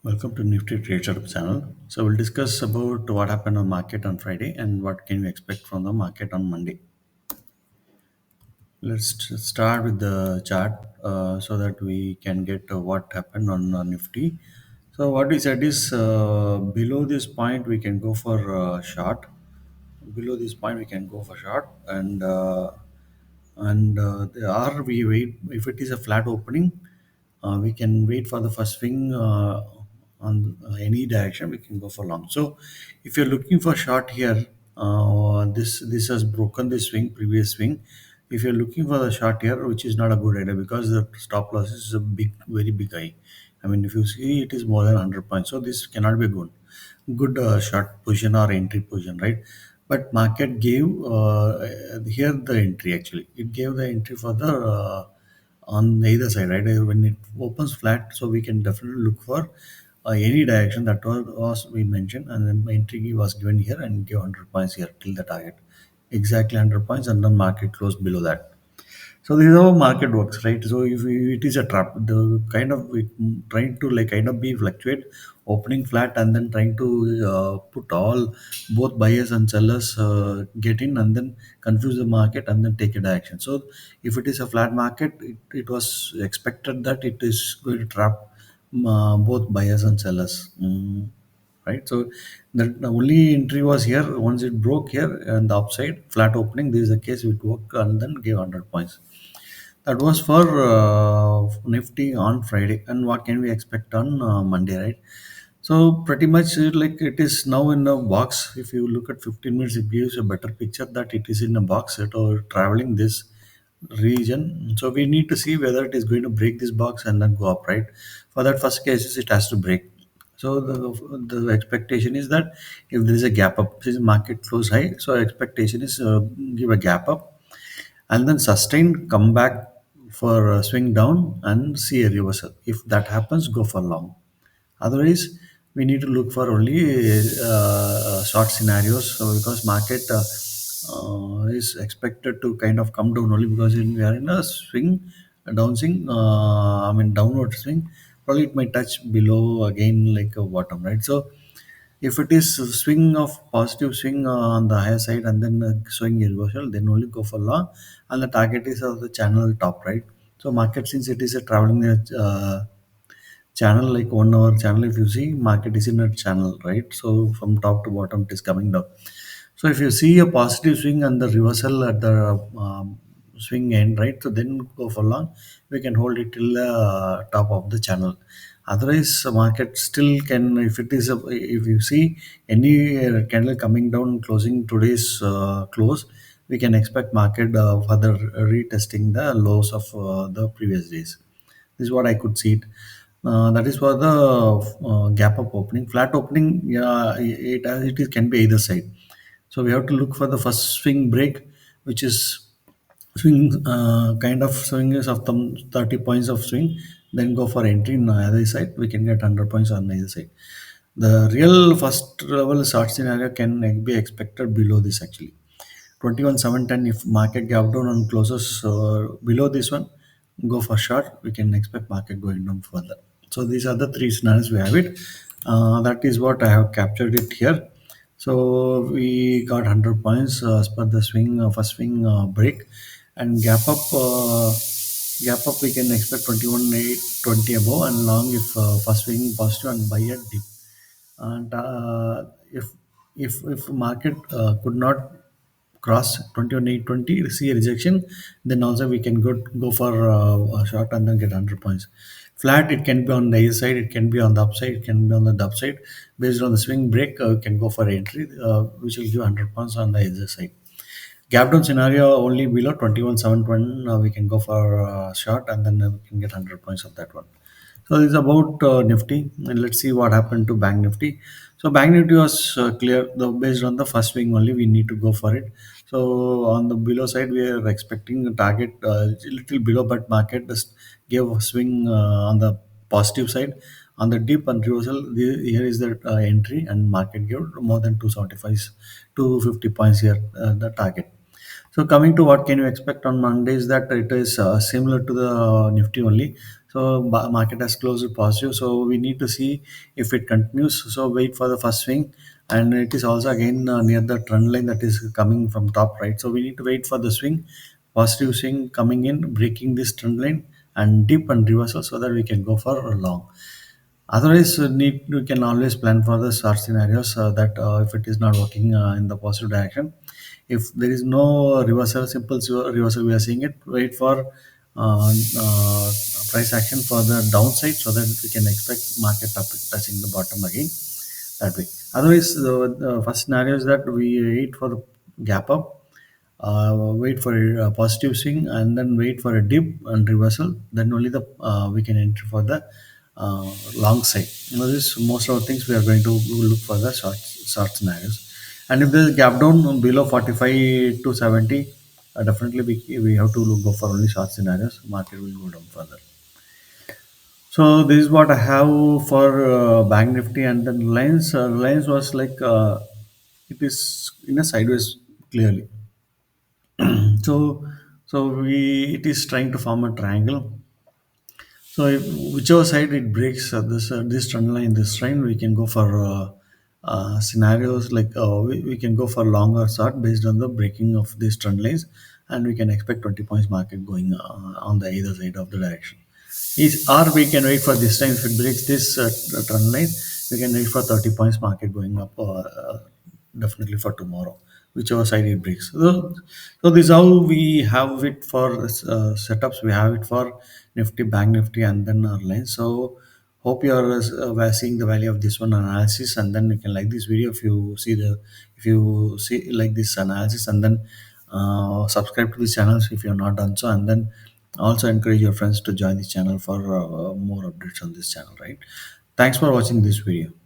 Welcome to Nifty Trade Setup channel. So we'll discuss about what happened on market on Friday and what can we expect from the market on Monday. Start with the chart so that we can get what happened on Nifty. So what we said is below this point we can go for short. Below this point we can go for short and the R we wait if it is a flat opening. We can wait for the first swing on any direction. We can go for long. So if you're looking for short here, this has broken the swing, previous swing. If you're looking for the short here, which is not a good idea because the stop loss is a big, very big high. I mean, if you see it is more than 100 points, so this cannot be good short position or entry position, right? But market gave here the entry actually. It gave the entry for the on either side, right? When it opens flat, so we can definitely look for any direction that was we mentioned, and then entry was given here and give 100 points here till the target, exactly 100 points, and then market closed below that. So this is how market works, right? So if it is a trap, the kind of it, trying to like kind of be fluctuate, opening flat and then trying to put all both buyers and sellers get in and then confuse the market and then take a direction. So if it is a flat market, it was expected that it is going to trap both buyers and sellers. Right, so the only entry was here. Once it broke here and the upside flat opening, this is the case it worked and then gave 100 points. That was for Nifty on Friday. And what can we expect on Monday, right? So pretty much like it is now in a box. If you look at 15 minutes, it gives a better picture that it is in a box or traveling this region. So we need to see whether it is going to break this box and then go up, right? For that first cases, it has to break. So the expectation is that if there is a gap up, this is market close high. So expectation is give a gap up and then sustained come back for a swing down and see a reversal. If that happens, go for long. Otherwise, we need to look for only short scenarios. So because market is expected to kind of come down only because we are in a swing, a down swing. I mean downward swing. Probably it might touch below again like a bottom, right? So if it is a swing of positive swing on the higher side and then showing a reversal, then only go for long, and the target is of the channel top, right? So market, since it is a traveling channel, like 1 hour channel, if you see market is in a channel, right? So from top to bottom it is coming down. So if you see a positive swing and the reversal at the swing end, right, so then go for long. We can hold it till the top of the channel. Otherwise, market still can, if it is if you see any candle coming down closing today's close, we can expect market further retesting the lows of the previous days. This is what I could see it. That is for the gap up opening. Flat opening, yeah, it is, can be either side. So we have to look for the first swing break, which is swing kind of swing is of the 30 points of swing. Then go for entry on the other side. We can get 100 points on the other side. The real first level short scenario can be expected below this actually. 21,710, if market gap down and closes below this one, go for short. We can expect market going down further. So these are the three scenarios we have it. That is what I have captured it here. So we got 100 points as per the swing, first swing break, and gap up we can expect 21,820 above and long if first swing positive and buy a dip. And if market could not cross 21,820, see a rejection, then also we can go for a short and then get 100 points. Flat, it can be on the other side, it can be on the upside, it can be on the upside. Based on the swing break, can go for entry, which will give 100 points on the other side. Gap down scenario only below 21,720, we can go for short and then we can get 100 points of that one. So this is about Nifty, and let's see what happened to Bank Nifty. So Bank Nifty was clear. Based on the first swing only, we need to go for it. So on the below side, we are expecting a target a little below, but market just gave a swing on the positive side. On the dip and reversal, here is the entry, and market gave more than 275, 250 points here, the target. So coming to what can you expect on Monday is that it is similar to the Nifty only. So market has closed positive. So we need to see if it continues. So wait for the first swing, and it is also again near the trend line that is coming from top right. So we need to wait for the swing, positive swing coming in, breaking this trend line and dip and reversal so that we can go for a long. Otherwise, need we can always plan for the short scenarios that if it is not working in the positive direction, if there is no reversal, simple reversal, we are seeing it. Wait for uh, uh, price action for the downside so that we can expect market touching the bottom again that way. Otherwise, the first scenario is that we wait for the gap up, wait for a positive swing, and then wait for a dip and reversal. Then only the we can enter for the long side. This most of the things we are going to look for the short scenarios. And if there is gap down below 45 to 70, definitely we have to go for only short scenarios. Market will go down further. So this is what I have for Bank Nifty, and then Reliance. Reliance was like it is in a sideways clearly. So we it is trying to form a triangle. So if, whichever side it breaks this trend line, this trend, we can go for scenarios like we can go for long or short based on the breaking of these trend lines, and we can expect 20 points market going on the either side of the direction. Is or we can wait for this time if it breaks this trend line, we can wait for 30 points market going up definitely for tomorrow, whichever side it breaks. So this is how we have it for setups. We have it for Nifty, Bank Nifty, and then our line. So hope you are were seeing the value of this one analysis, and then you can like this video if you see like this analysis, and then subscribe to the channels if you have not done so, and then also encourage your friends to join this channel for more updates on this channel. Right? Thanks for watching this video.